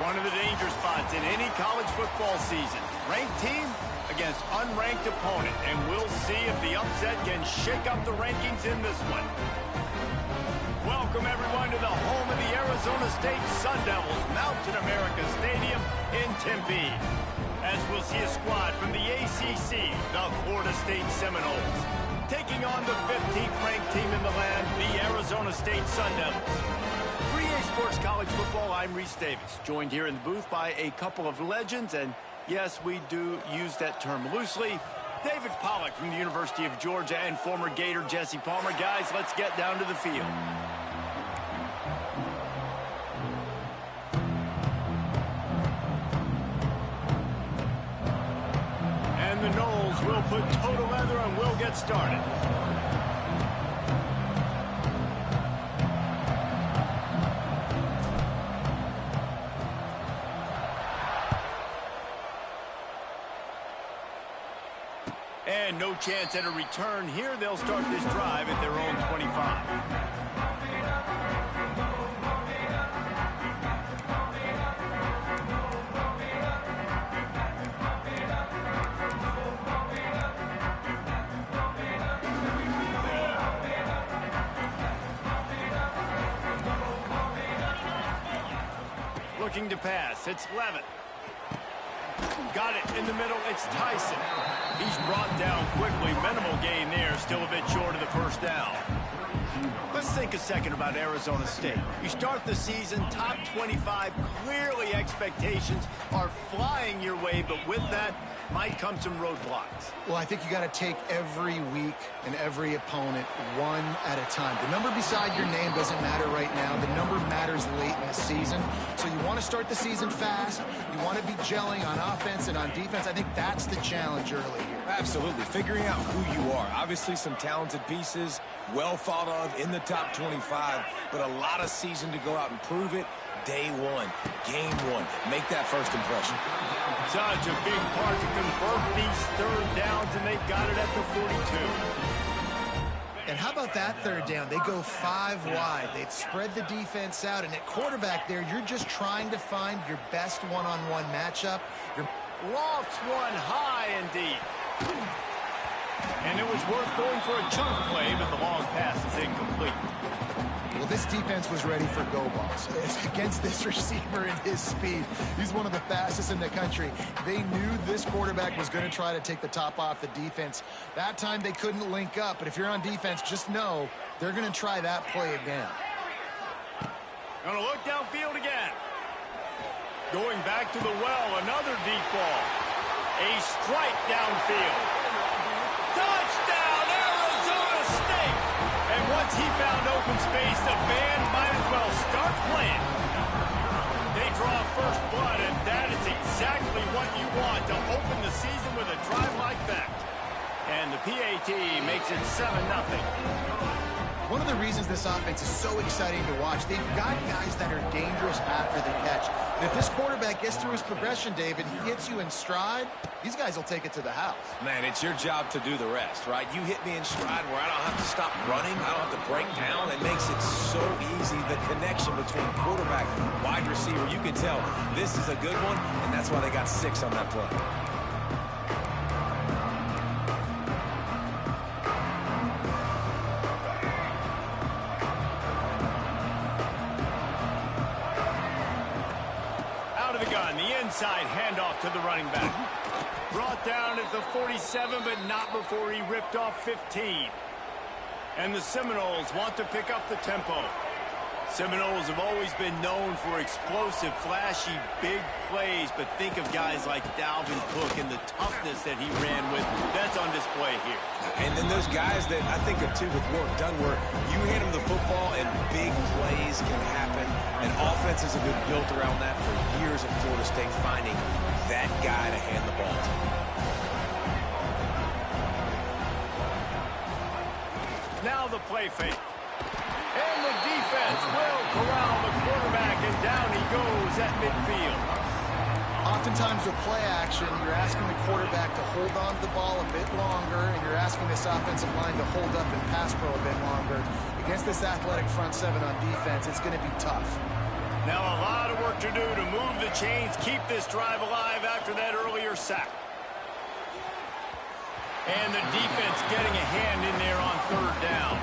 One of the danger spots in any college football season. Ranked team against unranked opponent. And we'll see if the upset can shake up the rankings in this one. Welcome, everyone, to the home of the Arizona State Sun Devils, Mountain America Stadium in Tempe. As we'll see a squad from the ACC, the Florida State Seminoles, taking on the 15th ranked team in the land, the Arizona State Sun Devils. For EA Sports College Football, I'm Reese Davis, joined here in the booth by a couple of legends, and yes, we do use that term loosely. David Pollack from the University of Georgia and former Gator Jesse Palmer. Guys, let's get down to the field. And the Noles will put toe to leather and we'll get started. And no chance at a return here. They'll start this drive at their own 25. Looking to pass. It's Levin. Got it in the middle. It's Tyson. He's brought down quickly. Minimal gain there. Still a bit short of the first down. Let's think a second about Arizona State. You start the season top 25. Clearly expectations are flying your way, but with that might come some roadblocks. Well, I think you got to take every week and every opponent one at a time. The number beside your name doesn't matter right now. The number matters late in the season. So you want to start the season fast. You want to be gelling on offense and on defense. I think that's the challenge early here. Absolutely. Figuring out who you are. Obviously some talented pieces, well thought of in the top 25, but a lot of season to go out and prove it. Day one, game one. Make that first impression. Such a big part to convert these third downs, and they've got it at the 42. And how about that third down? They go 5 wide. They've spread the defense out, and at quarterback there, you're just trying to find your best one-on-one matchup. Lofts one high and deep. And it was worth going for a chunk play, but the long pass is incomplete. Well, this defense was ready for go balls. It's against this receiver and his speed. He's one of the fastest in the country. They knew this quarterback was going to try to take the top off the defense. That time they couldn't link up, but if you're on defense, just know they're going to try that play again. Going to look downfield again. Going back to the well, another deep ball. A strike downfield. Touchdown, Arizona State! And once he found open space, the band might as well start playing. They draw first blood, and that is exactly what you want to open the season with a drive like that. And the PAT makes it 7-0. One of the reasons this offense is so exciting to watch, they've got guys that are dangerous after the catch. And if this quarterback gets through his progression, David, he hits you in stride, these guys will take it to the house. Man, it's your job to do the rest, right? You hit me in stride where I don't have to stop running. I don't have to break down. It makes it so easy. The connection between quarterback and wide receiver, you can tell this is a good one, and that's why they got 6 on that play. Inside handoff to the running back. Brought down at the 47, but not before he ripped off 15. And the Seminoles want to pick up the tempo. Seminoles have always been known for explosive, flashy, big plays, but think of guys like Dalvin Cook and the toughness that he ran with. That's on display here. And then those guys that I think of, too, with work done work, you hand them the football and big plays can happen. And offenses have been built around that for years at Florida State, finding that guy to hand the ball to. Now the play fake. And the defense will corral the quarterback, and down he goes at midfield. Oftentimes with play action, you're asking the quarterback to hold on to the ball a bit longer, and you're asking this offensive line to hold up and pass pro a bit longer. Against this athletic front seven on defense, it's going to be tough. Now a lot of work to do to move the chains, keep this drive alive after that earlier sack. And the defense getting a hand in there on third down.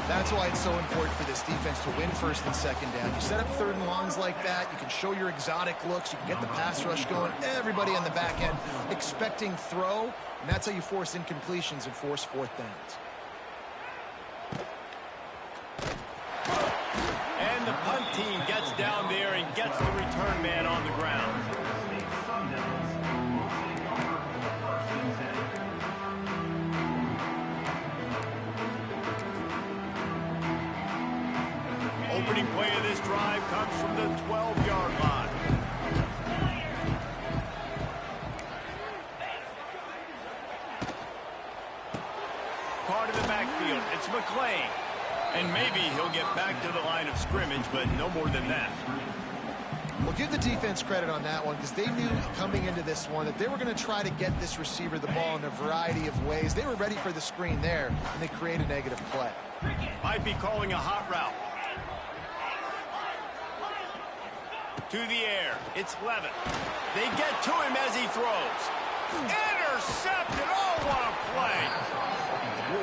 That's why it's so important for this defense to win first and second down. You set up third and longs like that, you can show your exotic looks, you can get the pass rush going, everybody on the back end expecting throw, and that's how you force incompletions and force fourth downs. And the punt team gets down there and gets the return man on the ground. Opening play of this drive comes from the 12-yard line. Part of the backfield, it's McClain. And maybe he'll get back to the line of scrimmage, but no more than that. Well, give the defense credit on that one because they knew coming into this one that they were going to try to get this receiver the ball in a variety of ways. They were ready for the screen there, and they create a negative play. Might be calling a hot route. To the air, it's Levitt. They get to him as he throws. Intercepted! Oh, what a play!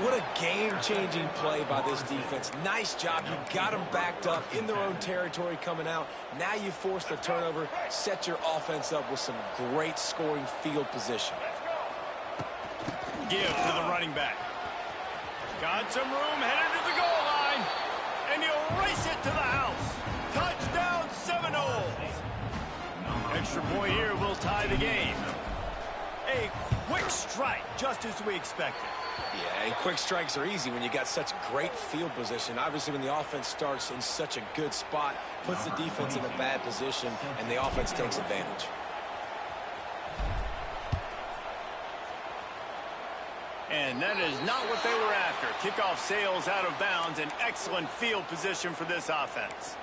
What a game-changing play by this defense. Nice job. You got them backed up in their own territory coming out. Now you force the turnover, set your offense up with some great scoring field position. Give to the running back. Got some room, headed to the goal line. And he'll race it to the house. Touchdown, Seminoles. Extra point here will tie the game. A quick strike, just as we expected. Yeah, and quick strikes are easy when you got such great field position. Obviously, when the offense starts in such a good spot, puts the defense in a bad position, and the offense takes advantage. And that is not what they were after. Kickoff sails out of bounds, an excellent field position for this offense.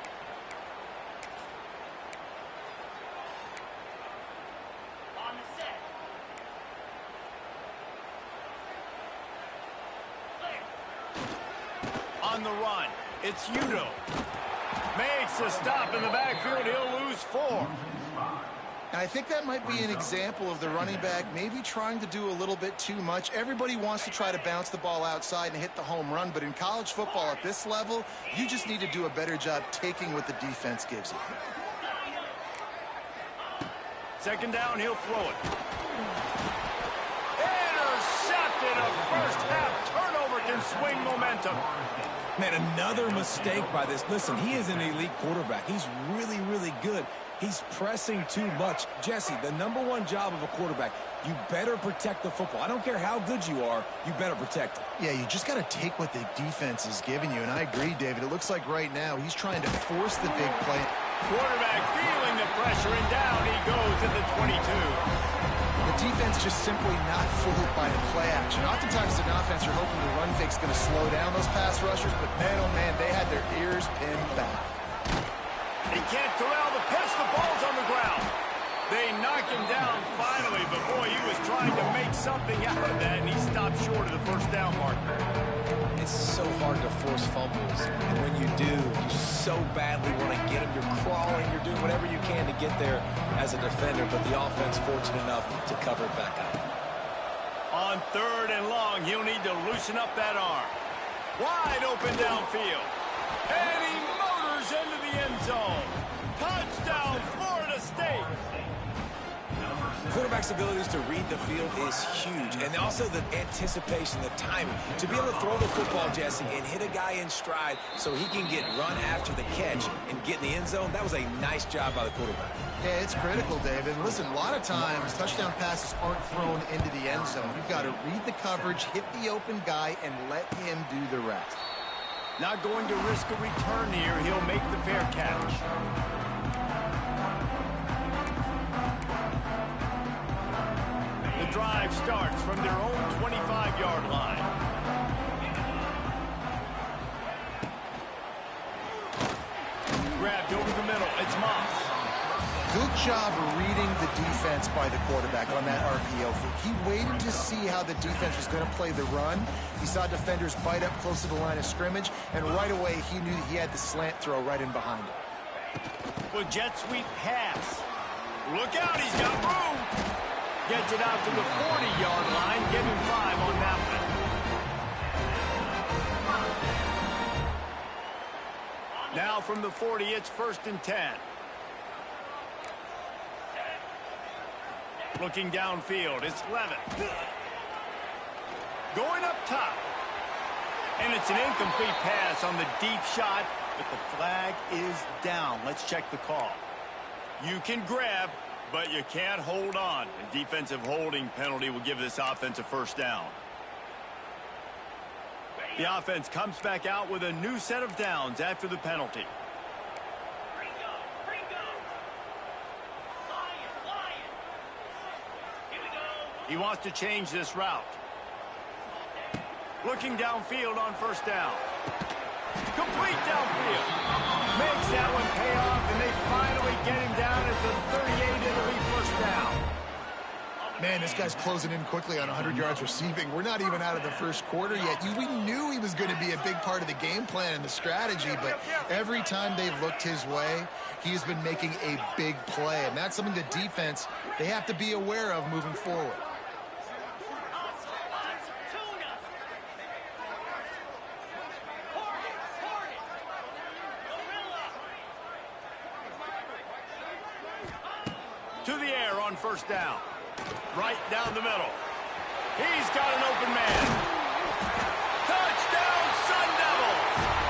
On the run, it's Udo. Makes a stop in the backfield. He'll lose 4. And I think that might be an example of the running back maybe trying to do a little bit too much. Everybody wants to try to bounce the ball outside and hit the home run, but in college football at this level, you just need to do a better job taking what the defense gives you. Second down, he'll throw it. Intercepted. A first half turnover can swing momentum. Man, another mistake by this. Listen, he is an elite quarterback. He's really, really good. He's pressing too much. Jesse, the #1 job of a quarterback, you better protect the football. I don't care how good you are, you better protect it. Yeah, you just got to take what the defense is giving you, and I agree, David. It looks like right now he's trying to force the big play. Quarterback feeling the pressure, and down he goes at the 22. The defense just simply not fooled by the play action. Oftentimes, an offense, you're hoping the run fake's going to slow down those pass rushers, but man, oh man, they had their ears pinned back. He can't corral the pitch. The ball's on the ground. They knock him down finally, but boy, he was trying to make something out of that, and he stopped short of the first down marker. It's so hard to force fumbles, and when you do, you so badly want to get them. You're crawling, you're doing whatever you can to get there as a defender, but the offense fortunate enough to cover it back up. On third and long, he'll need to loosen up that arm. Wide open downfield. And he motors into the end zone. Touchdown, Florida State. Quarterback's abilities to read the field is huge, and also the anticipation, the timing. To be able to throw the football, Jesse, and hit a guy in stride so he can get run after the catch and get in the end zone, that was a nice job by the quarterback. Yeah, it's critical, David. Listen, a lot of times, touchdown passes aren't thrown into the end zone. You've got to read the coverage, hit the open guy, and let him do the rest. Not going to risk a return here. He'll make the fair catch. The drive starts from their own 25-yard line. Grabbed over the middle. It's Moss. Good job reading the defense by the quarterback on that RPO. He waited to see how the defense was going to play the run. He saw defenders bite up close to the line of scrimmage, and right away he knew he had the slant throw right in behind him. With jet sweep pass. Look out, he's got room. Gets it out to the 40-yard line. Give him 5 on that one. Now from the 40, it's 1st and 10. Looking downfield, it's Levitt. Going up top. And it's an incomplete pass on the deep shot, but the flag is down. Let's check the call. You can grab, but you can't hold on. A defensive holding penalty will give this offense a 1st down. The offense comes back out with a new set of downs after the penalty. He wants to change this route. Looking downfield on 1st down. Complete downfield. Makes that one pay off, and they finally get him down at the 38. It'll be 1st down. Man, this guy's closing in quickly on 100 yards receiving. We're not even out of the 1st quarter yet. We knew he was going to be a big part of the game plan and the strategy, but every time they've looked his way, he's been making a big play, and that's something the defense, they have to be aware of moving forward. To the air on 1st down. Right down the middle. He's got an open man. Touchdown, Sun Devils!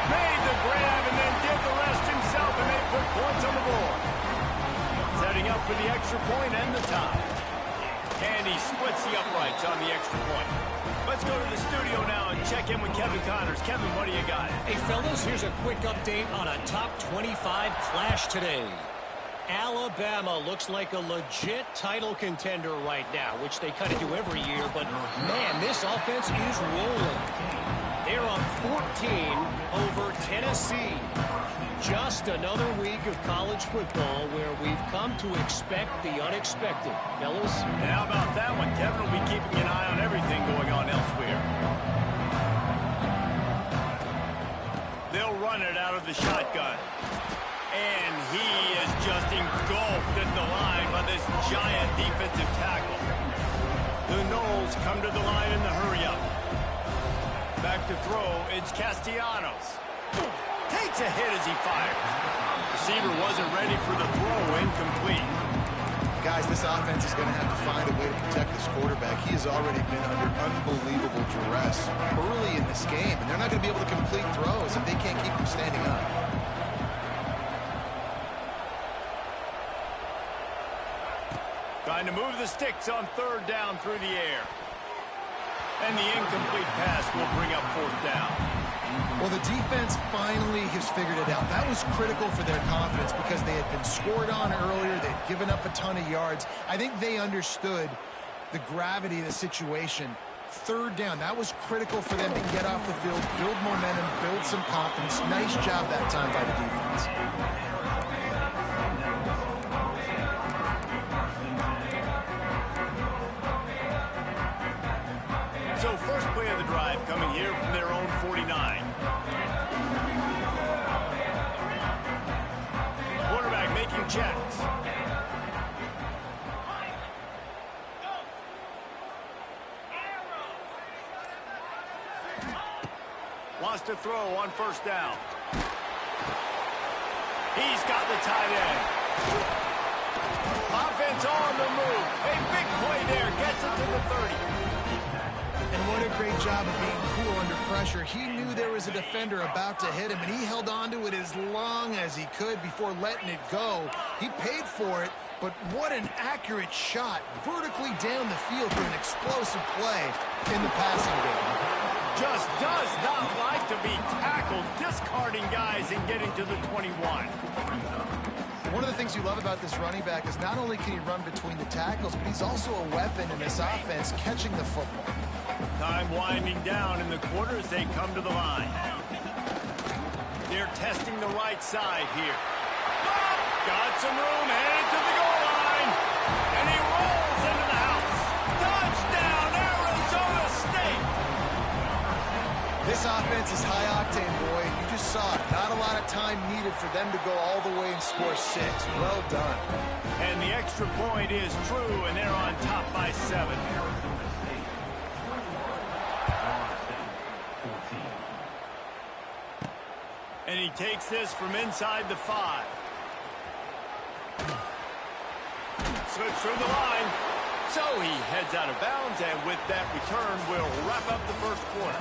Made the grab and then did the rest himself, and they put points on the board. Setting up for the extra point and the tie. And he splits the uprights on the extra point. Let's go to the studio now and check in with Kevin Connors. Kevin, what do you got? Hey, fellas, here's a quick update on a top 25 clash today. Alabama looks like a legit title contender right now, which they kind of do every year, but man, this offense is rolling. They're up 14 over Tennessee. Just another week of college football where we've come to expect the unexpected. Fellas? And how about that one? Kevin will be keeping an eye on everything going on elsewhere. They'll run it out of the shotgun. And he is just engulfed at the line by this giant defensive tackle. The Knowles come to the line in the hurry-up. Back to throw, it's Castellanos. Takes a hit as he fires. Receiver wasn't ready for the throw, incomplete. Guys, this offense is going to have to find a way to protect this quarterback. He has already been under unbelievable duress early in this game, and they're not going to be able to complete throws if they can't keep him standing up. Trying to move the sticks on 3rd down through the air. And the incomplete pass will bring up 4th down. Well, the defense finally has figured it out. That was critical for their confidence because they had been scored on earlier. They'd given up a ton of yards. I think they understood the gravity of the situation. 3rd down, that was critical for them to get off the field, build momentum, build some confidence. Nice job that time by the defense. So 1st play of the drive coming here from their own 49. Quarterback making checks. Wants to throw on 1st down. He's got the tight end. Offense on the move. A big play there. Gets it to the 30. And what a great job of being cool under pressure. He knew there was a defender about to hit him, and he held on to it as long as he could before letting it go. He paid for it, but what an accurate shot vertically down the field for an explosive play in the passing game. Just does not like to be tackled, discarding guys and getting to the 21. One of the things you love about this running back is not only can he run between the tackles, but he's also a weapon in this offense catching the football. Time winding down in the quarter as they come to the line. They're testing the right side here. Got some room, headed to the goal line. And he rolls into the house. Touchdown, Arizona State. This offense is high octane, boy. You just saw it. Not a lot of time needed for them to go all the way and score 6. Well done. And the extra point is true, and they're on top by 7. And he takes this from inside the 5. Slips through the line. So he heads out of bounds, and with that return, we'll wrap up the first quarter.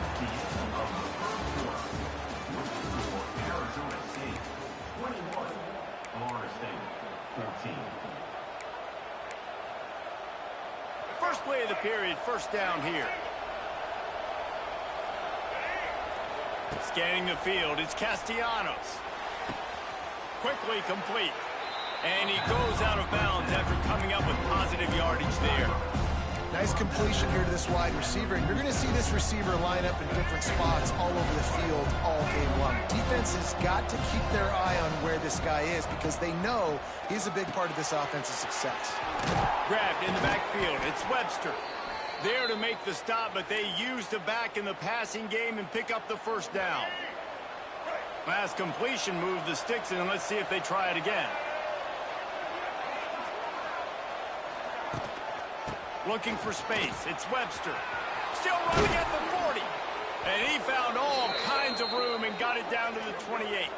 First play of the period, first down here. Scanning the field, it's Castellanos. Quickly complete. And he goes out of bounds after coming up with positive yardage there. Nice completion here to this wide receiver. And you're going to see this receiver line up in different spots all over the field all game long. Defense has got to keep their eye on where this guy is because they know he's a big part of this offensive success. Grabbed in the backfield. It's Webster. There to make the stop, but they use the back in the passing game and pick up the first down. Last completion moved the sticks, and let's see if they try it again. Looking for space. It's Webster. Still running at the 40. And he found all kinds of room and got it down to the 28.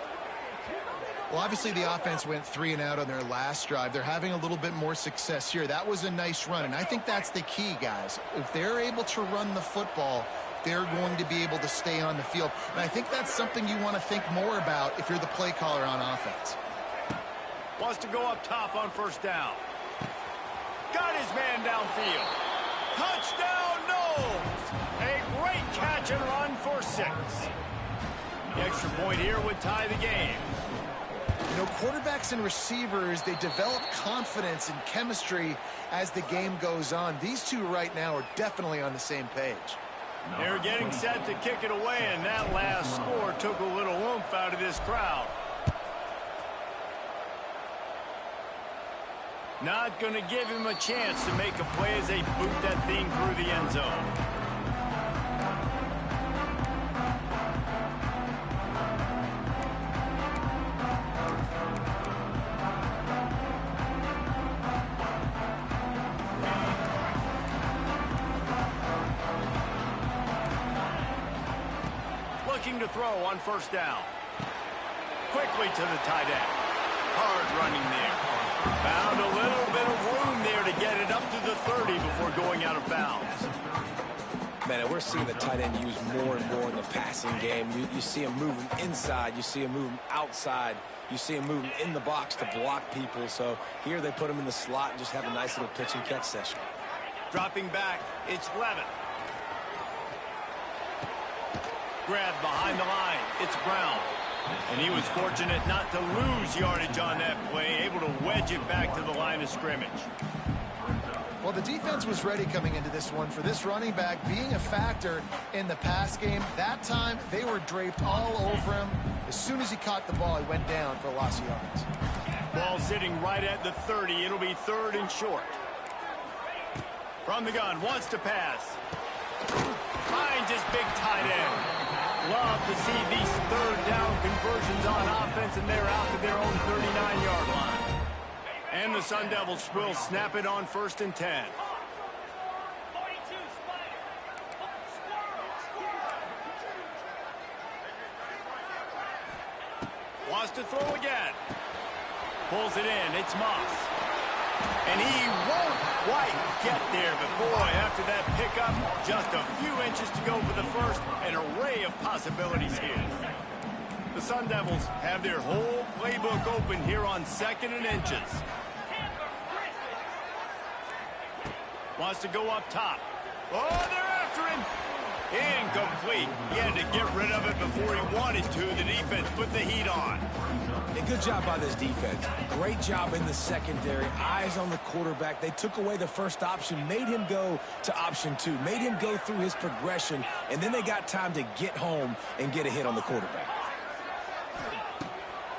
Well, obviously the offense went 3 and out on their last drive. They're having a little bit more success here. That was a nice run, and I think that's the key, guys. If they're able to run the football, they're going to be able to stay on the field. And I think that's something you want to think more about if you're the play caller on offense. Wants to go up top on first down. Got his man downfield. Touchdown, Knowles! A great catch and run for 6. The extra point here would tie the game. You know, quarterbacks and receivers, they develop confidence and chemistry as the game goes on. These two right now are definitely on the same page. They're getting set to kick it away, and that last score took a little oomph out of this crowd. Not going to give him a chance to make a play as they boot that thing through the end zone. Looking to throw on first down. Quickly to the tight end. Hard running there. Found a little bit of room there to get it up to the 30 before going out of bounds. Man, we're seeing the tight end used more and more in the passing game. You see him moving inside. You see him moving outside. You see him moving in the box to block people. So here they put him in the slot and just have a nice little pitch and catch session. Dropping back, it's Levin. Grabbed behind the line, it's Brown. And he was fortunate not to lose yardage on that play, able to wedge it back to the line of scrimmage. Well, the defense was ready coming into this one for this running back being a factor in the pass game. That time, they were draped all over him. As soon as he caught the ball, he went down for a loss of yards. Ball sitting right at the 30. It'll be 3rd and short. From the gun, wants to pass. Finds his big tight end. Love to see these 3rd down conversions on offense, and they're out to their own 39-yard line. And the Sun Devils will snap it on 1st and 10. Wants to throw again. Pulls it in. It's Moss. And he won't quite get there, but boy, after that pickup, just a few inches to go for the first. An array of possibilities here. The Sun Devils have their whole playbook open here on 2nd and inches. Wants to go up top. Oh, they're after him. Incomplete. He had to get rid of it before he wanted to. The defense put the heat on. And good job by this defense. Great job in the secondary. Eyes on the quarterback. They took away the first option, made him go to option 2, made him go through his progression, and then they got time to get home and get a hit on the quarterback.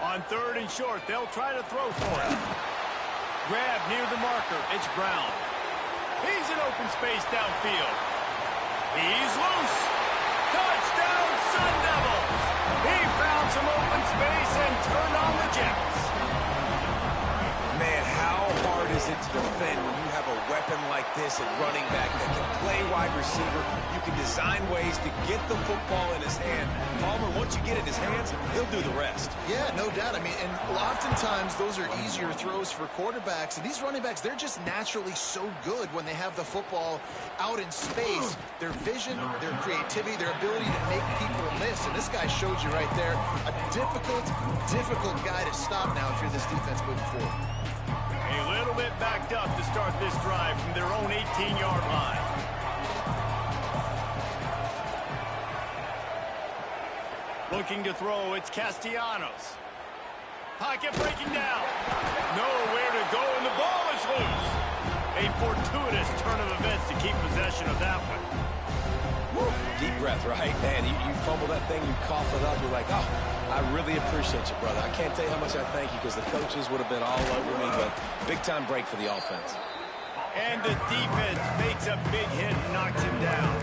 On 3rd and short, they'll try to throw for it. Grab near the marker. It's Brown. He's in open space downfield. He's loose. Touchdown, Sun Devils. He found some some open space and turn on the jets. Man, how hard is it to defend when you have a weapon like this at running back that can play wide receiver? You can design ways to get the football in his hand. Palmer, once you get it in his hands, he'll do the rest. Yeah, no doubt. I mean, and oftentimes those are easier throws for quarterbacks. And these running backs, they're just naturally so good when they have the football out in space. Their vision, their creativity, their ability to make people miss. And this guy showed you right there, a difficult guy to stop now if you're this defense moving forward. A little bit backed up to start this drive from their own 18-yard line. Looking to throw, it's Castellanos. Pocket breaking down. Nowhere to go, and the ball is loose. A fortuitous turn of events to keep possession of that one. Woo. Deep breath, right? Man, you fumble that thing, you cough it up, you're like, oh, I really appreciate you, brother. I can't tell you how much I thank you because the coaches would have been all over me, but big-time break for the offense. And the defense makes a big hit and knocks him down.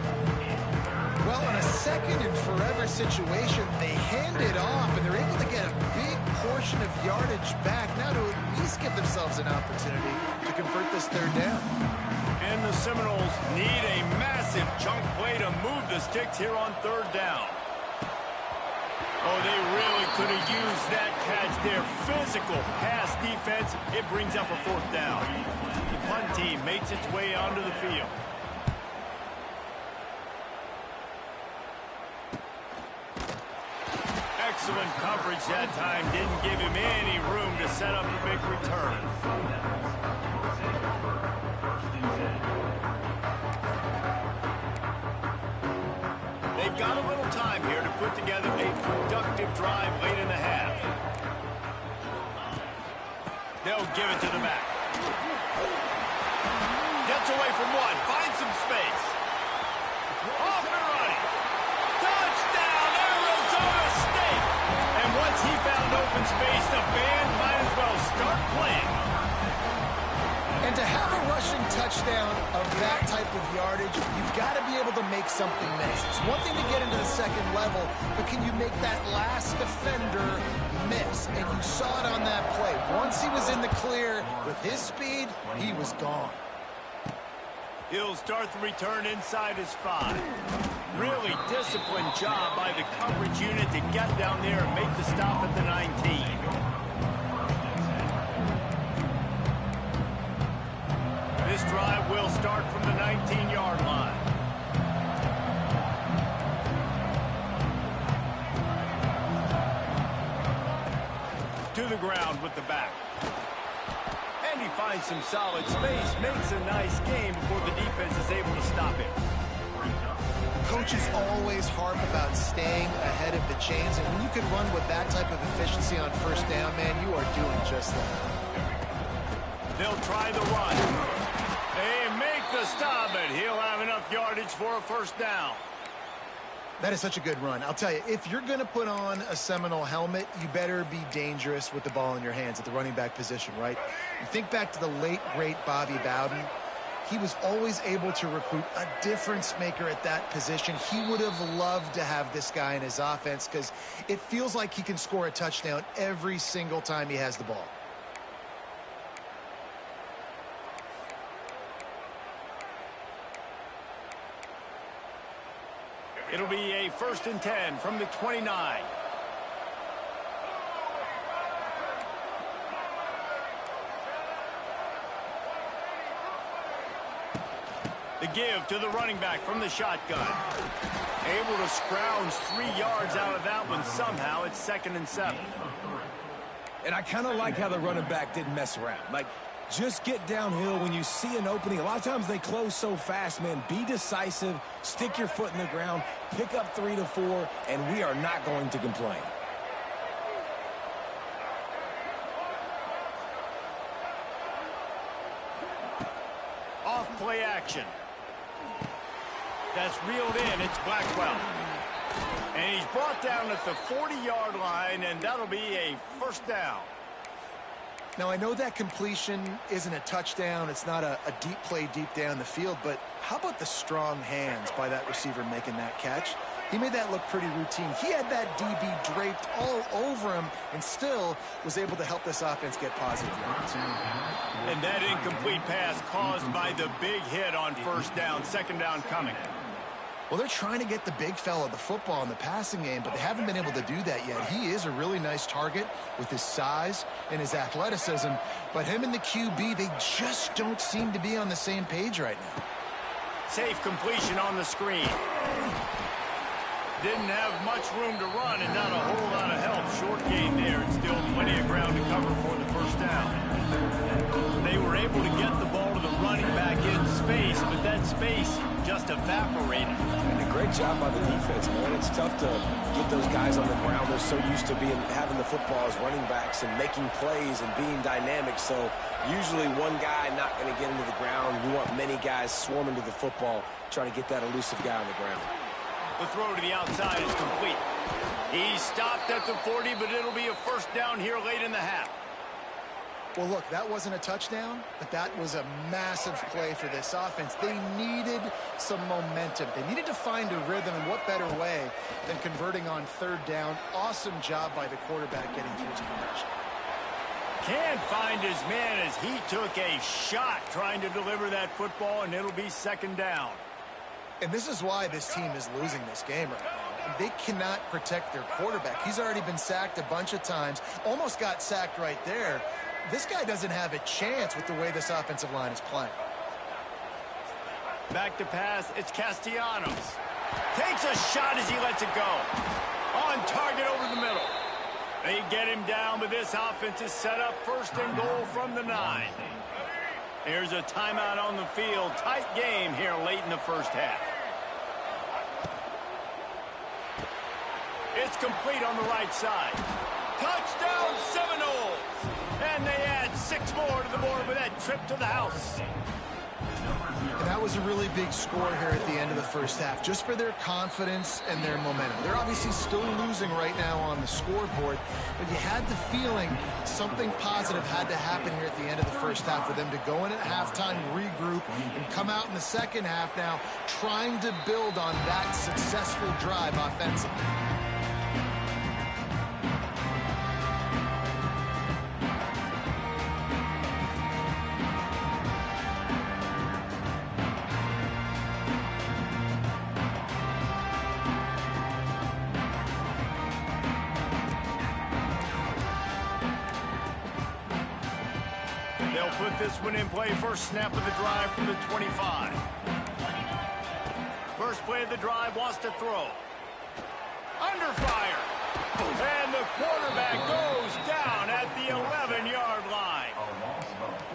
Well, in a second and forever situation, they hand it off, and they're able to get a big portion of yardage back now to at least give themselves an opportunity to convert this third down. And the Seminoles need a massive chunk play to move the sticks here on third down. Oh, they really could have used that catch there. Physical pass defense. It brings up a fourth down. The punt team makes its way onto the field. Excellent coverage that time. Didn't give him any room to set up a big return. They've got a little time here to put together a productive drive late in the half. They'll give it to the back. Gets away from one. Finds some space. Off and running. Touchdown, Arizona State. And once he found open space, the band might as well start playing. And to have a rushing touchdown of that type of yardage, you've got to be able to make something miss. It's one thing to get into the second level, but can you make that last defender miss? And you saw it on that play. Once he was in the clear with his speed, he was gone. He'll start the return inside his 5. Really disciplined job by the coverage unit to get down there and make the stop at the 19. This drive will start from the 19-yard line. To the ground with the back. And he finds some solid space, makes a nice game before the defense is able to stop him. Coaches always harp about staying ahead of the chains, and when you can run with that type of efficiency on first down, man, you are doing just that. They'll try the run. They make the stop, and he'll have enough yardage for a first down. That is such a good run. I'll tell you, if you're going to put on a Seminole helmet, you better be dangerous with the ball in your hands at the running back position, right? You think back to the late, great Bobby Bowden. He was always able to recruit a difference maker at that position. He would have loved to have this guy in his offense because it feels like he can score a touchdown every single time he has the ball. It'll be a 1st and 10 from the 29. The give to the running back from the shotgun. Able to scrounge 3 yards out of that one somehow. It's 2nd and 7. And I kind of like how the running back didn't mess around. Like, just get downhill when you see an opening. A lot of times they close so fast, man. Be decisive, stick your foot in the ground, pick up 3 to 4, and we are not going to complain. Off play action. That's reeled in. It's Blackwell. And he's brought down at the 40-yard line, and that'll be a 1st down. Now, I know that completion isn't a touchdown. It's not a deep play deep down the field, but how about the strong hands by that receiver making that catch? He made that look pretty routine. He had that DB draped all over him and still was able to help this offense get positive yards. And that incomplete pass caused by the big hit on first down, second down coming. Well, they're trying to get the big fella the football in the passing game, but they haven't been able to do that yet. He is a really nice target with his size and his athleticism, but him and the QB, they just don't seem to be on the same page right now. Safe completion on the screen. Didn't have much room to run and not a whole lot of help. Short gain there and still plenty of ground to cover for the first down. They were able to get the ball to the running back in space, but that space just evaporated. And a great job by the defense, man. It's tough to get those guys on the ground. They're so used to having the football as running backs and making plays and being dynamic. So usually one guy not going to get into the ground. You want many guys swarming to the football, trying to get that elusive guy on the ground. The throw to the outside is complete. He stopped at the 40, but it'll be a first down here late in the half. Well, look, that wasn't a touchdown, but that was a massive play for this offense. They needed some momentum. They needed to find a rhythm, and what better way than converting on third down. Awesome job by the quarterback getting through his progression. Can't find his man as he took a shot trying to deliver that football, and it'll be second down. And this is why this team is losing this game right now. They cannot protect their quarterback. He's already been sacked a bunch of times, almost got sacked right there. This guy doesn't have a chance with the way this offensive line is playing. Back to pass, it's Castellanos. Takes a shot as he lets it go. On target over the middle. They get him down, but this offense is set up first and goal from the 9. Here's a timeout on the field. Tight game here late in the first half. It's complete on the right side. Touchdown Seminoles! And they add 6 more to the board with that trip to the house. And that was a really big score here at the end of the first half, just for their confidence and their momentum. They're obviously still losing right now on the scoreboard, but you had the feeling something positive had to happen here at the end of the first half for them to go in at halftime, regroup, and come out in the second half now trying to build on that successful drive offensively. They'll put this one in play. First snap of the drive from the 25. First play of the drive, wants to throw. Under fire. And the quarterback goes down at the 11-yard line.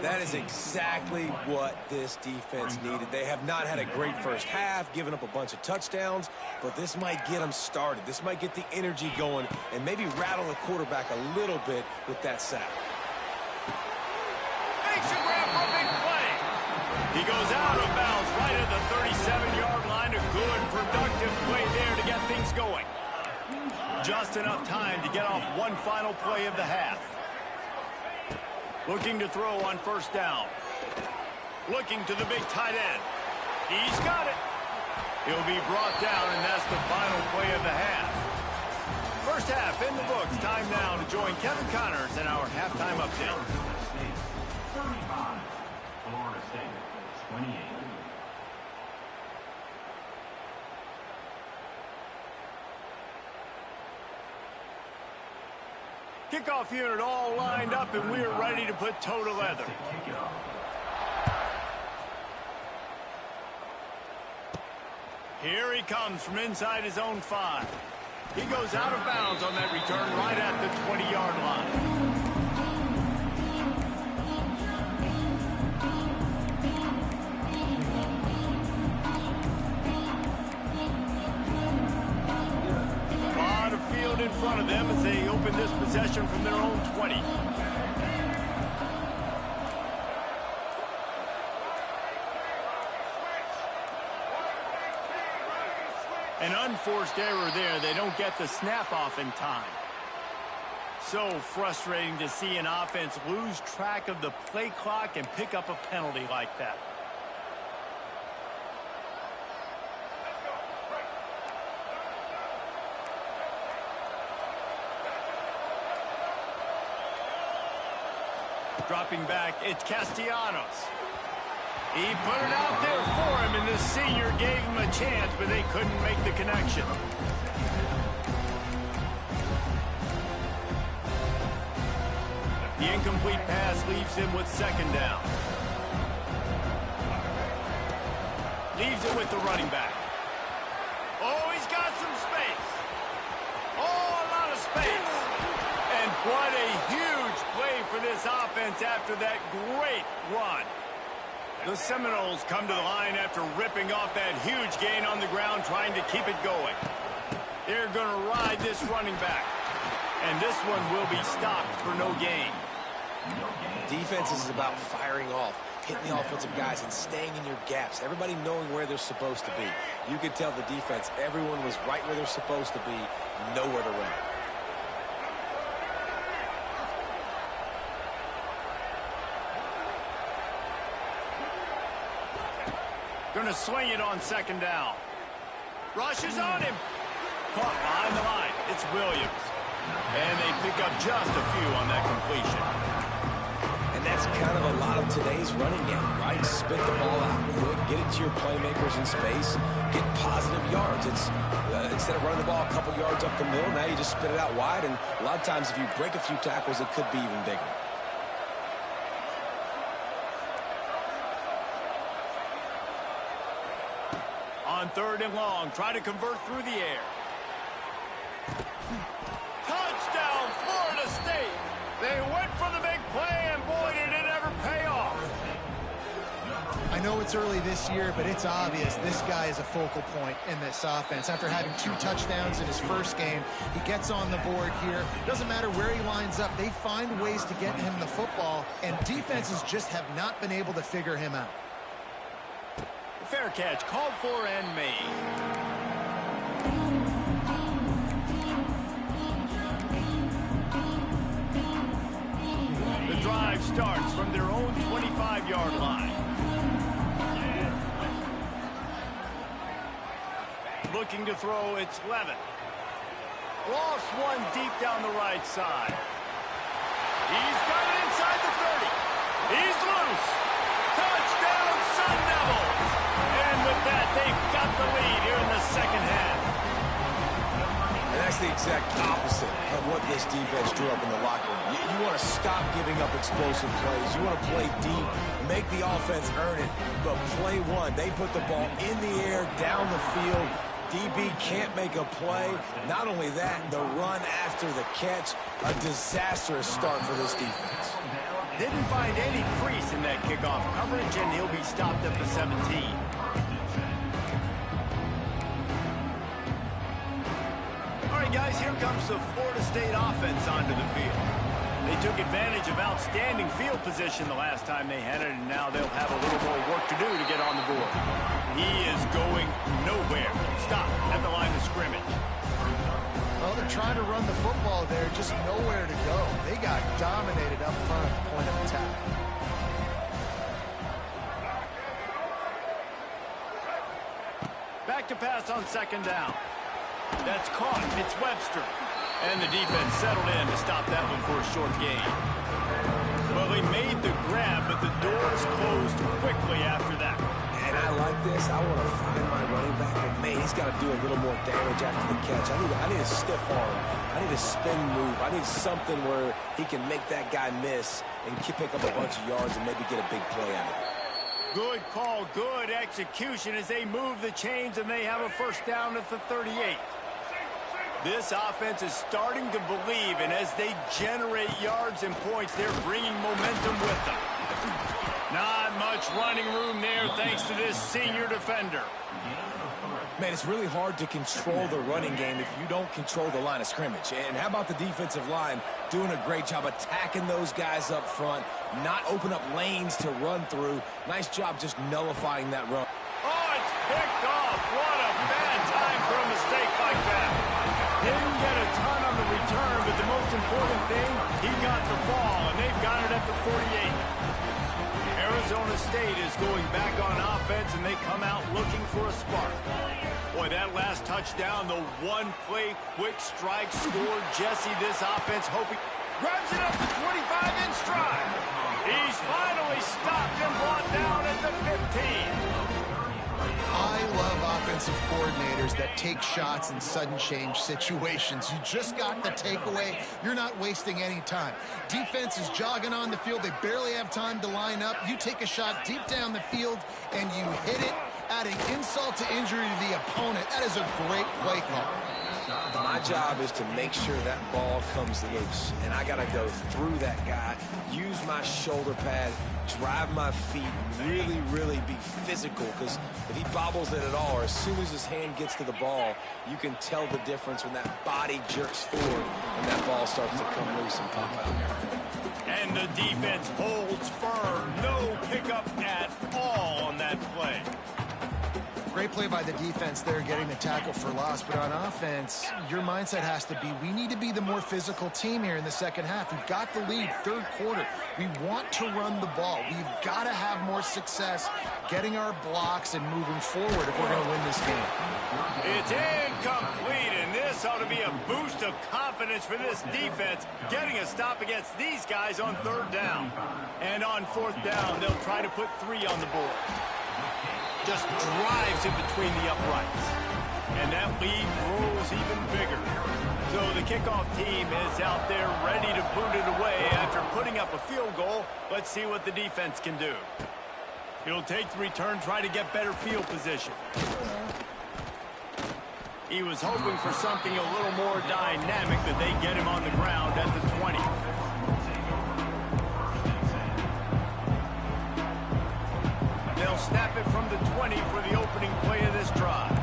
That is exactly what this defense needed. They have not had a great first half, given up a bunch of touchdowns, but this might get them started. This might get the energy going and maybe rattle the quarterback a little bit with that sack. Makes a grab for a big play. He goes out of bounds right at the 37-yard line. A good, productive play there to get things going. Just enough time to get off one final play of the half. Looking to throw on first down. Looking to the big tight end. He's got it. He'll be brought down, and that's the final play of the half. First half in the books. Time now to join Kevin Connors in our halftime update. 35. Florida State, 28. Kickoff unit all lined up, and we're ready to put toe to leather. Here he comes from inside his own 5. He goes out of bounds on that return right at the 20-yard line. In front of them as they open this possession from their own 20. An unforced error there. They don't get the snap off in time. So frustrating to see an offense lose track of the play clock and pick up a penalty like that. Dropping back, it's Castellanos. He put it out there for him, and the senior gave him a chance, but they couldn't make the connection. The incomplete pass leaves him with second down. Leaves it with the running back. Oh, he's got some space. Oh, a lot of space. And what a huge play for this offense after that great run. The Seminoles come to the line after ripping off that huge gain on the ground, trying to keep it going. They're going to ride this running back. And this one will be stopped for no gain. Defense is about firing off, hitting the offensive guys, and staying in your gaps. Everybody knowing where they're supposed to be. You could tell the defense, everyone was right where they're supposed to be, nowhere to run. Going to swing it on second down. Rushes on him. Caught behind the line. It's Williams. And they pick up just a few on that completion. And that's kind of a lot of today's running game, right? Spit the ball out quick, get it to your playmakers in space, get positive yards. It's instead of running the ball a couple yards up the middle, now you just spit it out wide, and a lot of times if you break a few tackles, it could be even bigger. On third and long, try to convert through the air. Touchdown, Florida State. They went for the big play, and boy, did it ever pay off. I know it's early this year, but it's obvious this guy is a focal point in this offense. After having 2 touchdowns in his first game, he gets on the board here. Doesn't matter where he lines up, they find ways to get him the football, and defenses just have not been able to figure him out. Fair catch, called for and made. The drive starts from their own 25-yard line. Looking to throw, it's Levin. Lost one deep down the right side. He's got it inside the 30. He's loose. Touchdown, Sun Devils. And with that, they've got the lead here in the second half. And that's the exact opposite of what this defense drew up in the locker room. You want to stop giving up explosive plays. You want to play deep, make the offense earn it. But play one, they put the ball in the air, down the field. DB can't make a play. Not only that, the run after the catch, a disastrous start for this defense. Didn't find any crease in that kickoff coverage, and he'll be stopped at the 17. All right, guys, here comes the Florida State offense onto the field. They took advantage of outstanding field position the last time they had it, and now they'll have a little more work to do to get on the board. He is going nowhere. Stop at the line of scrimmage. Well, they're trying to run the football there, just nowhere to go. They got dominated up front at the point of attack. Back to pass on second down. That's caught. It's Webster. And the defense settled in to stop that one for a short gain. Well, they made the grab, but the doors closed quickly after that. And I like this. I want to find my running back, but man, he's got to do a little more damage after the catch. I need a stiff arm. I need a spin move. I need something where he can make that guy miss and pick up a bunch of yards and maybe get a big play out of it. Good call, good execution as they move the chains, and they have a first down at the 38. This offense is starting to believe, and as they generate yards and points, they're bringing momentum with them. Not much running room there thanks to this senior defender. Man, it's really hard to control the running game if you don't control the line of scrimmage. And how about the defensive line doing a great job attacking those guys up front, not open up lanes to run through. Nice job just nullifying that run. Oh, it's picked off. What a bad time for a mistake like that. Didn't get a ton on the return, but the most important thing, he got the ball, and they've got it at the 48. Arizona State is going back on offense, and they come out looking for a spark. Boy, that last touchdown, the one-play quick strike scored. Jesse, this offense hoping. Grabs it up to 25 in stride. He's finally stopped and brought down at the 15. I love offensive coordinators that take shots in sudden change situations. You just got the takeaway. You're not wasting any time. Defense is jogging on the field. They barely have time to line up. You take a shot deep down the field, and you hit it, adding insult to injury to the opponent. That is a great play call. My job is to make sure that ball comes loose, and I got to go through that guy, use my shoulder pad, drive my feet, really, really be physical, because if he bobbles it at all, or as soon as his hand gets to the ball, you can tell the difference when that body jerks forward and that ball starts to come loose and pop out. And the defense holds firm. No pickup at all on that play. Great play by the defense there, getting the tackle for loss. But on offense, your mindset has to be, we need to be the more physical team here in the second half. We've got the lead, third quarter. We want to run the ball. We've got to have more success getting our blocks and moving forward if we're going to win this game. It's incomplete, and this ought to be a boost of confidence for this defense, getting a stop against these guys on third down. And on fourth down, they'll try to put 3 on the board. Just drives in between the uprights. And that lead grows even bigger. So the kickoff team is out there ready to boot it away after putting up a field goal. Let's see what the defense can do. He'll take the return, try to get better field position. He was hoping for something a little more dynamic, that they get him on the ground at the 20. They'll snap it from the 20 for the opening play of this drive.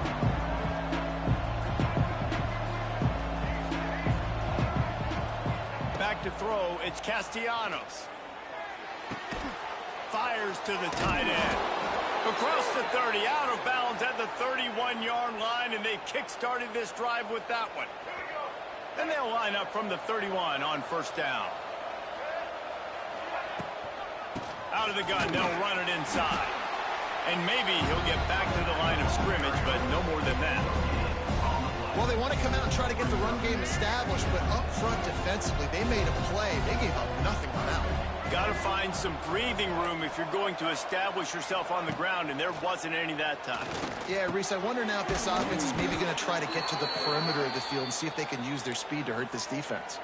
Back to throw, it's Castellanos. Fires to the tight end. Across the 30, out of bounds at the 31-yard line, and they kick-started this drive with that one. And they'll line up from the 31 on first down. Out of the gun, they'll run it inside. And maybe he'll get back to the line of scrimmage, but no more than that. Well, they want to come out and try to get the run game established, but up front defensively, they made a play. They gave up nothing on that one. Got to find some breathing room if you're going to establish yourself on the ground, and there wasn't any that time. Yeah, Reese, I wonder now if this offense is maybe going to try to get to the perimeter of the field and see if they can use their speed to hurt this defense.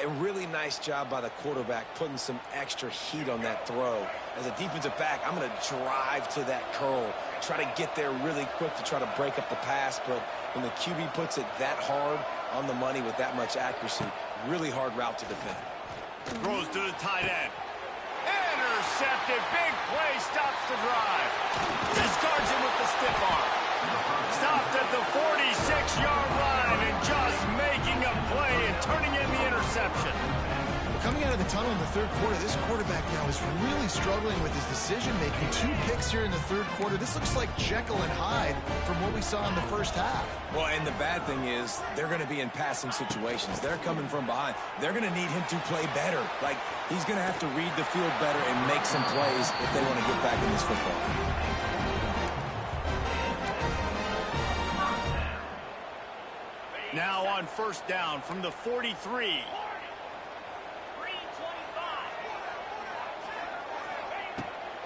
A really nice job by the quarterback putting some extra heat on that throw. As a defensive back, I'm going to drive to that curl, try to get there really quick to try to break up the pass, but when the QB puts it that hard on the money with that much accuracy, really hard route to defend. Throws to the tight end. Intercepted. Big play. Stops the drive. Discards him with the stiff arm. Stopped at the 46-yard line and just making a play and turning in the interception. Coming out of the tunnel in the third quarter, this quarterback now is really struggling with his decision-making. 2 picks here in the third quarter. This looks like Jekyll and Hyde from what we saw in the first half. Well, and the bad thing is they're going to be in passing situations. They're coming from behind. They're going to need him to play better. Like, he's going to have to read the field better and make some plays if they want to get back in this football. Now on first down from the 43.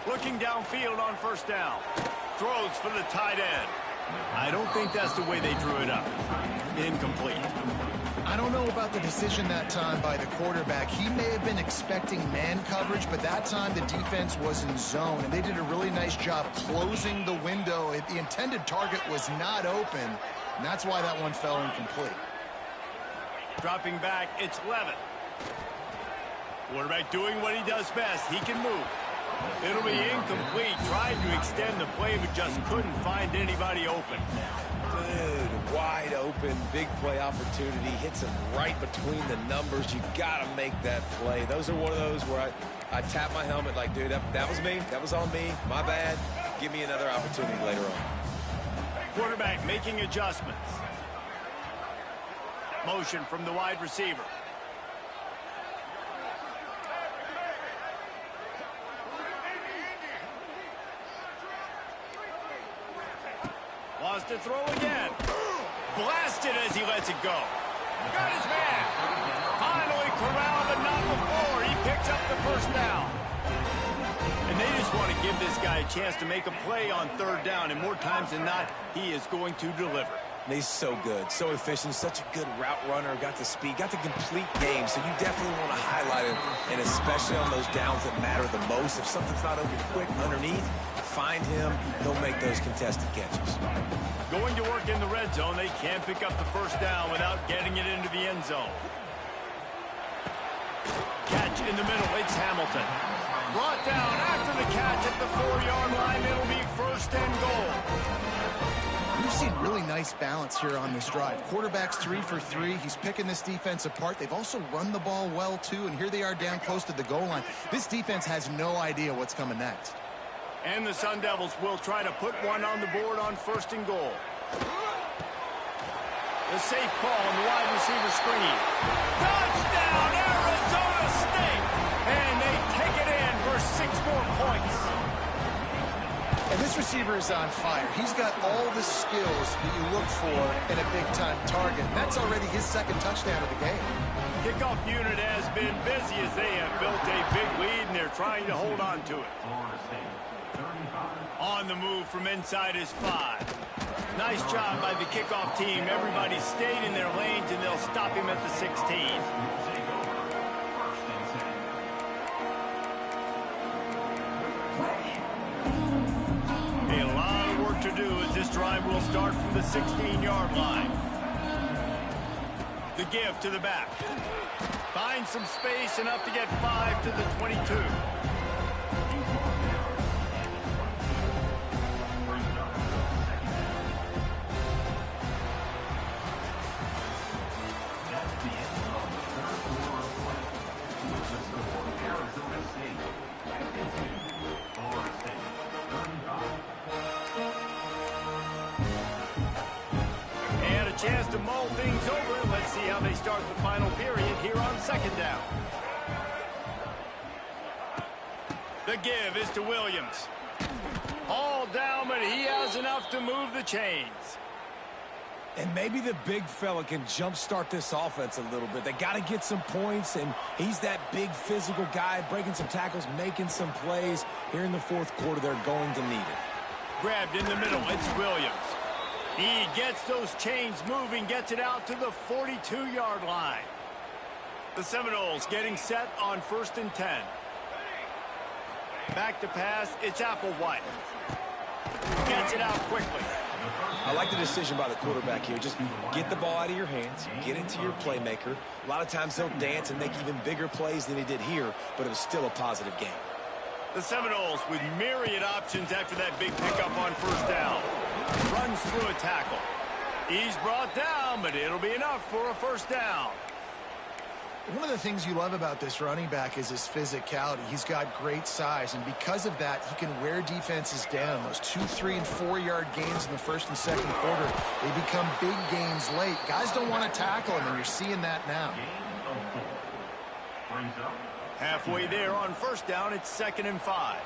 Looking downfield on first down. Throws for the tight end. I don't think that's the way they drew it up. Incomplete. I don't know about the decision that time by the quarterback. He may have been expecting man coverage, but that time the defense was in zone, and they did a really nice job closing the window. The intended target was not open, and that's why that one fell incomplete. Dropping back, it's Levitt. Quarterback doing what he does best. He can move. It'll be incomplete. Tried to extend the play, but just couldn't find anybody open. Dude, wide open, big play opportunity. Hits him right between the numbers. You got to make that play. Those are one of those where I tap my helmet like, dude, that was me. That was on me. My bad. Give me another opportunity later on. Quarterback making adjustments. Motion from the wide receiver. Wants to throw again. Blasted as he lets it go. Got his man. Finally corralled, but not before. He picks picks up the first down. And they just want to give this guy a chance to make a play on third down, and more times than not, he is going to deliver. He's so good, so efficient, such a good route runner, got the speed, got the complete game, so you definitely want to highlight him, and especially on those downs that matter the most. If something's not open quick underneath, find him, he'll make those contested catches. Going to work in the red zone, they can't pick up the first down without getting it into the end zone. Catch in the middle, it's Hamilton. Brought down after the catch at the 4-yard line. It'll be first and goal. We've seen really nice balance here on this drive. Quarterback's 3 for 3. He's picking this defense apart. They've also run the ball well, too, and here they are down close to the goal line. This defense has no idea what's coming next. And the Sun Devils will try to put one on the board on first and goal. The safe call on the wide receiver screen. Touchdown, Arizona State! And they take it in for 6 more points. And this receiver is on fire. He's got all the skills that you look for in a big-time target. That's already his second touchdown of the game. Kickoff unit has been busy as they have built a big lead, and they're trying to hold on to it. On the move from inside is 5. Nice job by the kickoff team. Everybody stayed in their lanes, and they'll stop him at the 16. A lot of work to do as this drive will start from the 16-yard line. The give to the back. Finds some space, enough to get 5 to the 22. Chance to mull things over. Let's see how they start the final period here on second down. The give is to Williams. All down, but he has enough to move the chains. And maybe the big fella can jumpstart this offense a little bit. They got to get some points, and he's that big physical guy, breaking some tackles, making some plays. Here in the fourth quarter, they're going to need it. Grabbed in the middle, it's Williams. He gets those chains moving, gets it out to the 42-yard line. The Seminoles getting set on first and 10. Back to pass, it's Applewhite. Gets it out quickly. I like the decision by the quarterback here. Just get the ball out of your hands, get it to your playmaker. A lot of times he'll dance and make even bigger plays than he did here, but it was still a positive game. The Seminoles with myriad options after that big pickup on first down. Runs through a tackle. He's brought down, but it'll be enough for a first down. One of the things you love about this running back is his physicality. He's got great size, and because of that, he can wear defenses down. Those 2-, 3-, and 4-yard gains in the first and second quarter, they become big gains late. Guys don't want to tackle him, and you're seeing that now. Halfway there on first down, it's 2nd and 5.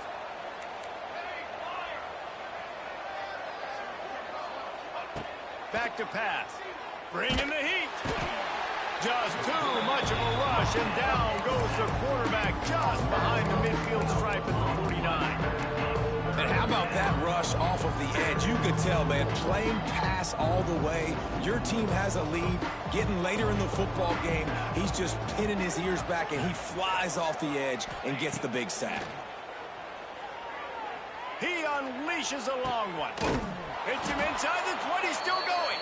Back to pass. Bringing the heat. Just too much of a rush, and down goes the quarterback just behind the midfield stripe at the 49. And how about that rush off of the edge? You could tell, man, playing pass all the way. Your team has a lead. Getting later in the football game, he's just pinning his ears back, and he flies off the edge and gets the big sack. He unleashes a long one. Hits him inside the 20, still going.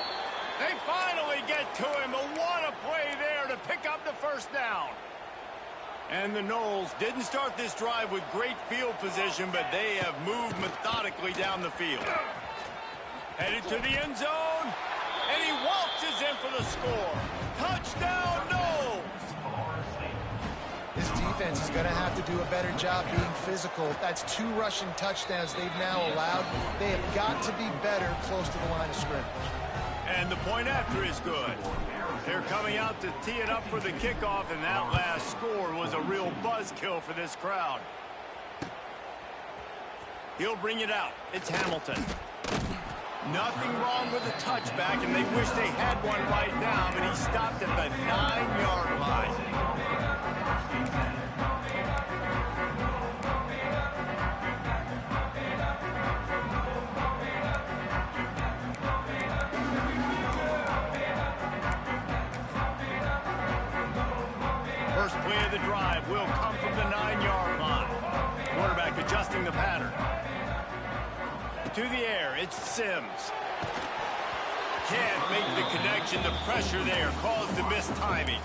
They finally get to him, but what a play there to pick up the first down. And the Noles didn't start this drive with great field position, but they have moved methodically down the field. Headed to the end zone, and he waltzes in for the score. Touchdown, Noles! This defense is going to have to do a better job being physical. That's 2 rushing touchdowns they've now allowed. They have got to be better close to the line of scrimmage. And the point after is good. They're coming out to tee it up for the kickoff, and that last score was a real buzzkill for this crowd. He'll bring it out. It's Hamilton. Nothing wrong with the touchback, and they wish they had one right now, but he stopped at the 9-yard line. First play of the drive will come from the 9-yard line. Quarterback adjusting the pattern. To the air, it's Sims. Can't make the connection. The pressure there caused the missed timing.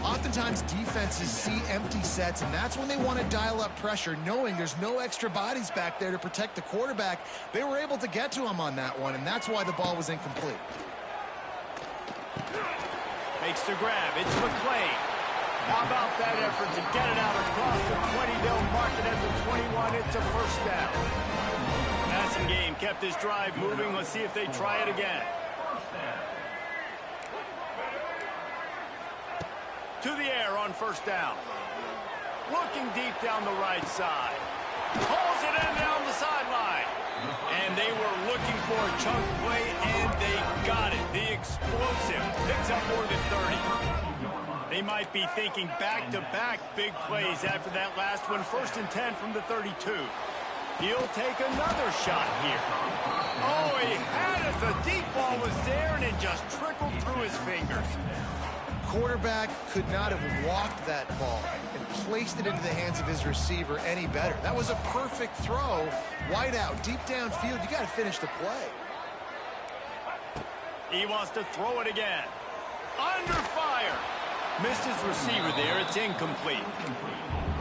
Oftentimes, defenses see empty sets, and that's when they want to dial up pressure, knowing there's no extra bodies back there to protect the quarterback. They were able to get to him on that one, and that's why the ball was incomplete. Makes the grab. It's McClain. How about that effort to get it out across the 20? They'll mark it at the 21. It's a first down. Passing game kept this drive moving. Let's see if they try it again. To the air on first down. Looking deep down the right side. Pulls it in down the sideline. And they were looking for a chunk play, and they got it. The explosive picks up more than 30. They might be thinking back-to-back big plays after that last one. 1st and 10 from the 32. He'll take another shot here. Oh, he had it. The deep ball was there, and it just trickled through his fingers. Quarterback could not have walked that ball and placed it into the hands of his receiver any better. That was a perfect throw. Wide out, deep downfield. You got to finish the play. He wants to throw it again. Under fire. Missed his receiver there. It's incomplete.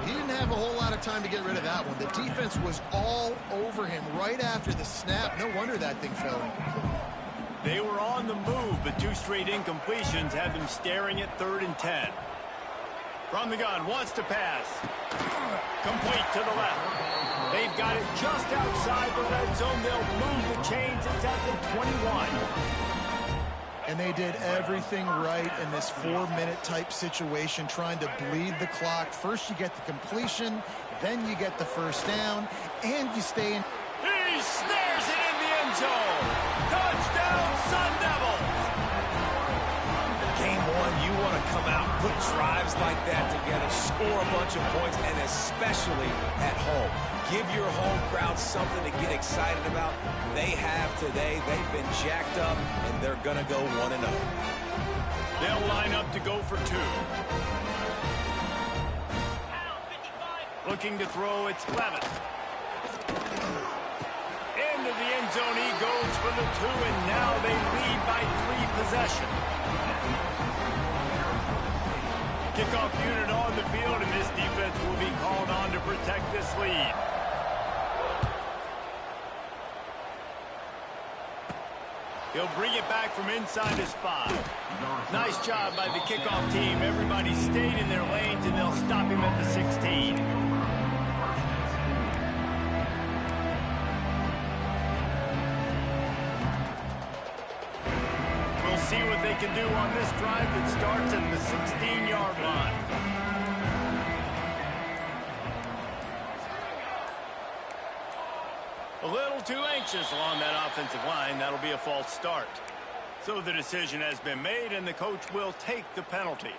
He didn't have a whole lot of time to get rid of that one. The defense was all over him right after the snap. No wonder that thing fell incomplete. They were on the move, but 2 straight incompletions have them staring at 3rd and 10. From the gun, wants to pass. Complete to the left. They've got it just outside the red zone. They'll move the chains. It's at the 21. And they did everything right in this 4-minute type situation, trying to bleed the clock. First you get the completion, then you get the first down, and you stay in. He snares it in the end zone. Touchdown, Sun Devils. Game 1, you want to come out, put drives like that together, score a bunch of points, and especially at home. Give your home crowd something to get excited about. They have today. They've been jacked up, and they're going to go 1-0. They'll line up to go for 2. Looking to throw, it's Levitt. Into the end zone he goes for the 2, and now they lead by 3 possessions. Kickoff unit on the field, and this defense will be called on to protect this lead. He'll bring it back from inside his 5. Nice job by the kickoff team. Everybody stayed in their lanes, and they'll stop him at the 16. We'll see what they can do on this drive that starts at the 16-yard line. A little too anxious along that offensive line. That'll be a false start. So the decision has been made, and the coach will take the penalty.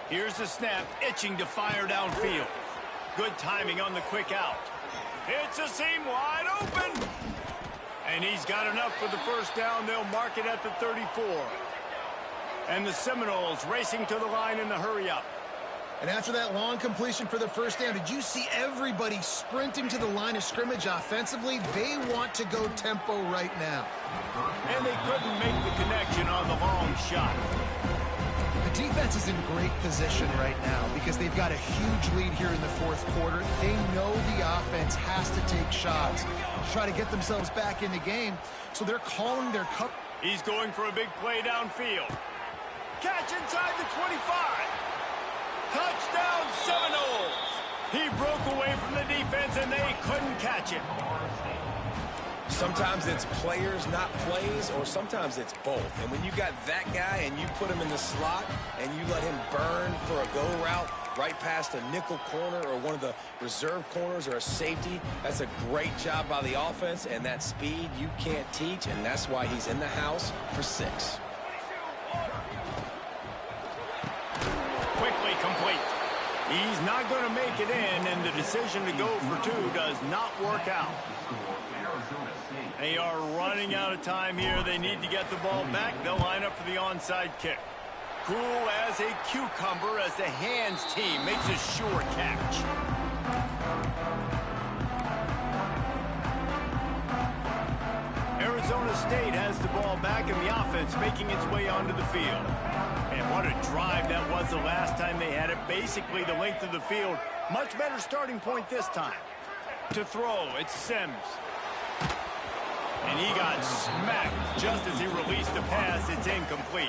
Here's the snap, itching to fire downfield. Good timing on the quick out. It's a seam wide open. And he's got enough for the first down. They'll mark it at the 34. And the Seminoles racing to the line in the hurry-up. And after that long completion for the first down, did you see everybody sprinting to the line of scrimmage offensively? They want to go tempo right now. And they couldn't make the connection on the long shot. The defense is in great position right now because they've got a huge lead here in the 4th quarter. They know the offense has to take shots to try to get themselves back in the game. So they're calling their cup. He's going for a big play downfield. Catch inside the 25. Touchdown, Seminoles. He broke away from the defense, and they couldn't catch him. Sometimes it's players, not plays, or sometimes it's both. And when you got that guy and you put him in the slot and you let him burn for a go route right past a nickel corner or one of the reserve corners or a safety, that's a great job by the offense, and that speed you can't teach, and that's why he's in the house for 6. Quickly complete. He's not going to make it in, and the decision to go for two does not work out. They are running out of time here. They need to get the ball back. They'll line up for the onside kick. Cool as a cucumber as the hands team makes a sure catch. Arizona State has the ball back in the offense, making its way onto the field. And what a drive that was the last time they had it. Basically the length of the field. Much better starting point this time. To throw, it's Sims. And he got smacked just as he released the pass. It's incomplete.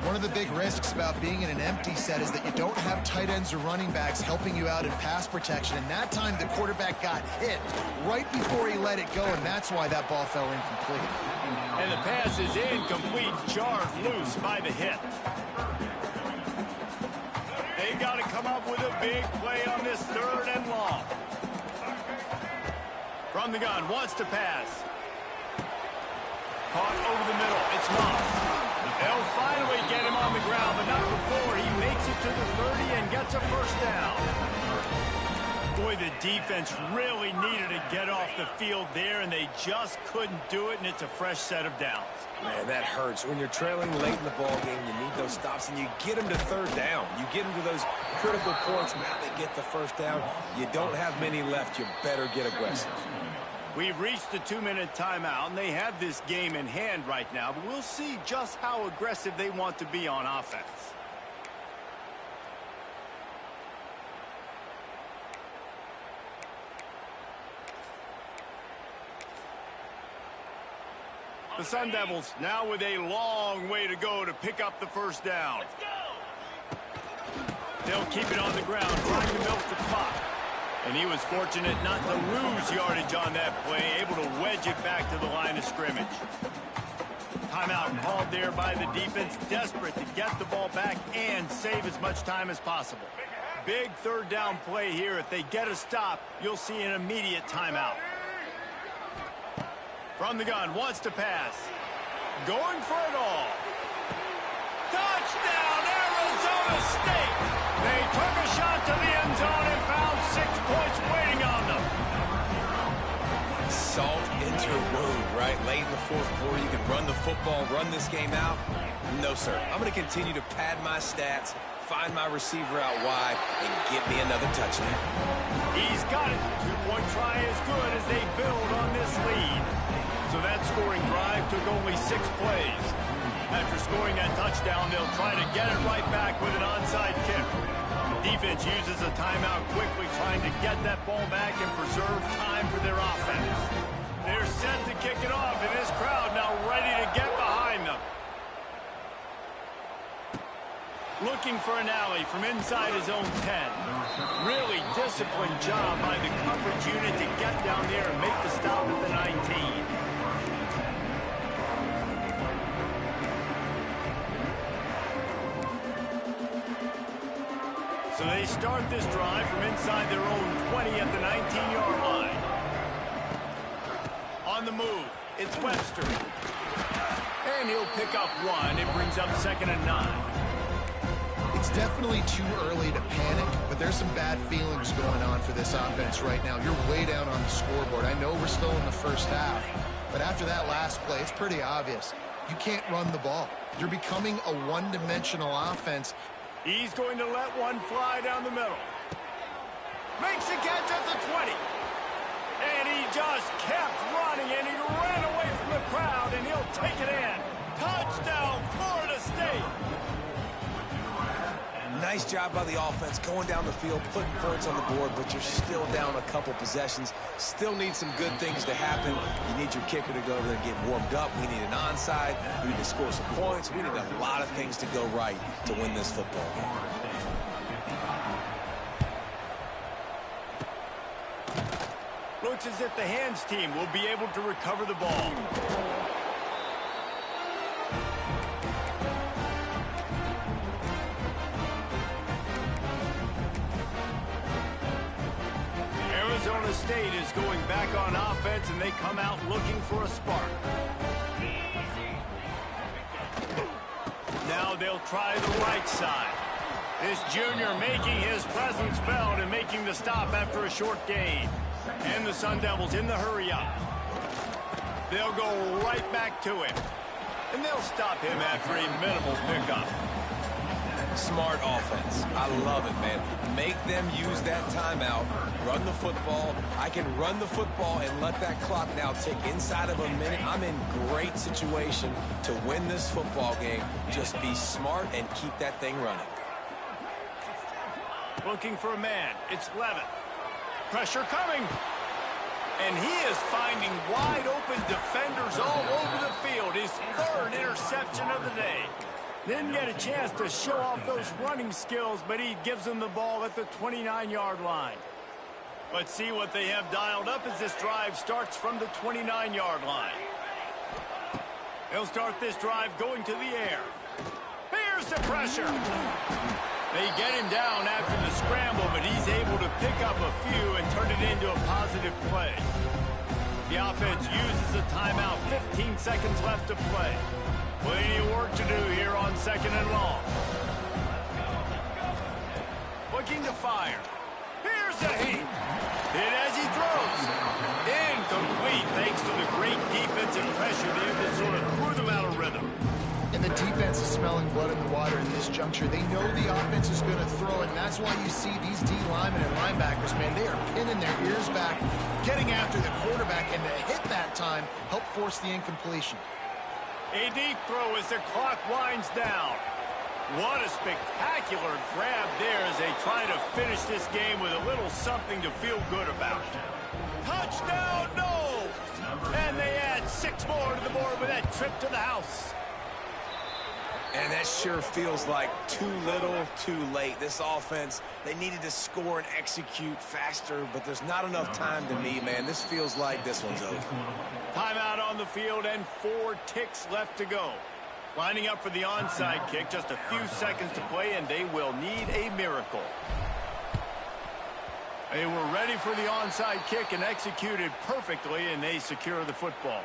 One of the big risks about being in an empty set is that you don't have tight ends or running backs helping you out in pass protection. And that time the quarterback got hit right before he let it go, and that's why that ball fell incomplete. And the pass is incomplete, jarred loose by the hit. They got to come up with a big play on this 3rd and long. From the gun, wants to pass. Caught over the middle. It's Moss. They'll finally get him on the ground, but not before he makes it to the 30 and gets a first down. Boy, the defense really needed to get off the field there, and they just couldn't do it, and it's a fresh set of downs. Man, that hurts. When you're trailing late in the ball game, you need those stops, and you get them to 3rd down. You get them to those critical points. Now they get the first down. You don't have many left. You better get aggressive. We've reached the 2-minute timeout, and they have this game in hand right now, but we'll see just how aggressive they want to be on offense. The Sun Devils now with a long way to go to pick up the first down. They'll keep it on the ground, trying to milk the clock. And he was fortunate not to lose yardage on that play, able to wedge it back to the line of scrimmage. Timeout called there by the defense, desperate to get the ball back and save as much time as possible. Big 3rd down play here. If they get a stop, you'll see an immediate timeout. From the gun, wants to pass. Going for it all. Touchdown, Arizona State! They took a shot to the end zone and found 6 points waiting on them. Salt into a wound, right? Late in the 4th quarter, you can run the football, run this game out. No, sir. I'm going to continue to pad my stats, find my receiver out wide, and get me another touchdown. He's got it. 2-point try is good as they build on this lead. So that scoring drive took only 6 plays. After scoring that touchdown, they'll try to get it right back with an onside kick. Defense uses a timeout quickly, trying to get that ball back and preserve time for their offense. They're set to kick it off, and this crowd now ready to get behind them. Looking for an alley from inside his own 10. Really disciplined job by the coverage unit to get down there and make the stop at the 19. So they start this drive from inside their own 20 at the 19-yard line. On the move, it's Webster. And he'll pick up 1. It brings up 2nd and 9. It's definitely too early to panic, but there's some bad feelings going on for this offense right now. You're way down on the scoreboard. I know we're still in the first half, but after that last play, it's pretty obvious. You can't run the ball. You're becoming a one-dimensional offense. He's going to let one fly down the middle. Makes a catch at the 20. And he just kept running, and he ran away from the crowd, and he'll take it in. Touchdown, Florida State. Nice job by the offense going down the field, putting points on the board, but you're still down a couple possessions. Still need some good things to happen. You need your kicker to go over there and get warmed up. We need an onside. We need to score some points. We need a lot of things to go right to win this football game. Looks as if the hands team will be able to recover the ball. Arizona State is going back on offense, and they come out looking for a spark. Now they'll try the right side. This junior making his presence felt and making the stop after a short gain. And the Sun Devils in the hurry up. They'll go right back to him. And they'll stop him after a minimal pickup. Smart offense. I love it, man. Make them use that timeout. Run the football. I can run the football and let that clock now tick inside of a minute. I'm in great situation to win this football game. Just be smart and keep that thing running. Looking for a man. It's Levin. Pressure coming. And he is finding wide open defenders all over the field. His third interception of the day. Didn't get a chance to show off those running skills, but he gives them the ball at the 29-yard line. Let's see what they have dialed up as this drive starts from the 29-yard line. They'll start this drive going to the air. Here's the pressure. They get him down after the scramble, but he's able to pick up a few and turn it into a positive play. The offense uses a timeout. 15 seconds left to play. Plenty of work to do here on 2nd and long. Looking to fire. Here's the heat. Hit as he throws. Incomplete thanks to the great defensive pressure there that sort of threw them out of rhythm. And the defense is smelling blood in the water in this juncture. They know the offense is going to throw it, and that's why you see these D linemen and linebackers, man, they are pinning their ears back, getting after the quarterback, and to hit that time, help force the incompletion. A deep throw as the clock winds down. What a spectacular grab there as they try to finish this game with a little something to feel good about. Touchdown, no! And they add 6 more to the board with that trip to the house. And that sure feels like too little, too late. This offense, they needed to score and execute faster, but there's not enough time to me, man. This feels like this one's over. Timeout on the field and 4 ticks left to go. Lining up for the onside kick, just a few seconds to play, and they will need a miracle. They were ready for the onside kick and executed perfectly, and they secure the football.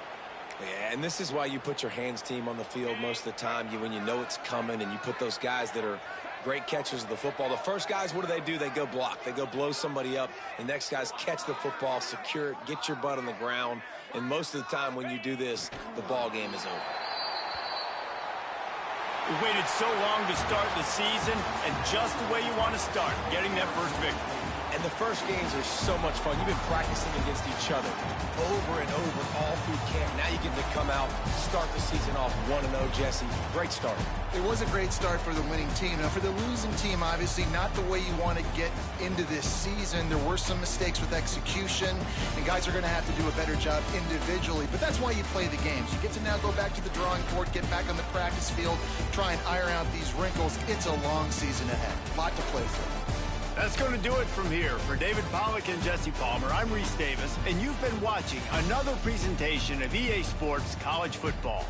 Yeah, and this is why you put your hands team on the field most of the time. When you know it's coming and you put those guys that are great catchers of the football. The first guys, what do? They go block. They go blow somebody up. The next guys catch the football, secure it, get your butt on the ground. And most of the time when you do this, the ball game is over. We waited so long to start the season, and just the way you want to start, getting that first victory. And the first games are so much fun. You've been practicing against each other over and over all through camp. Now you get to come out, start the season off 1-0, Jesse. Great start. It was a great start for the winning team. Now, for the losing team, obviously not the way you want to get into this season. There were some mistakes with execution, and guys are going to have to do a better job individually. But that's why you play the games. You get to now go back to the drawing board, get back on the practice field, try and iron out these wrinkles. It's a long season ahead. A lot to play for. That's going to do it from here. For David Pollack and Jesse Palmer, I'm Reese Davis, and you've been watching another presentation of EA Sports College Football.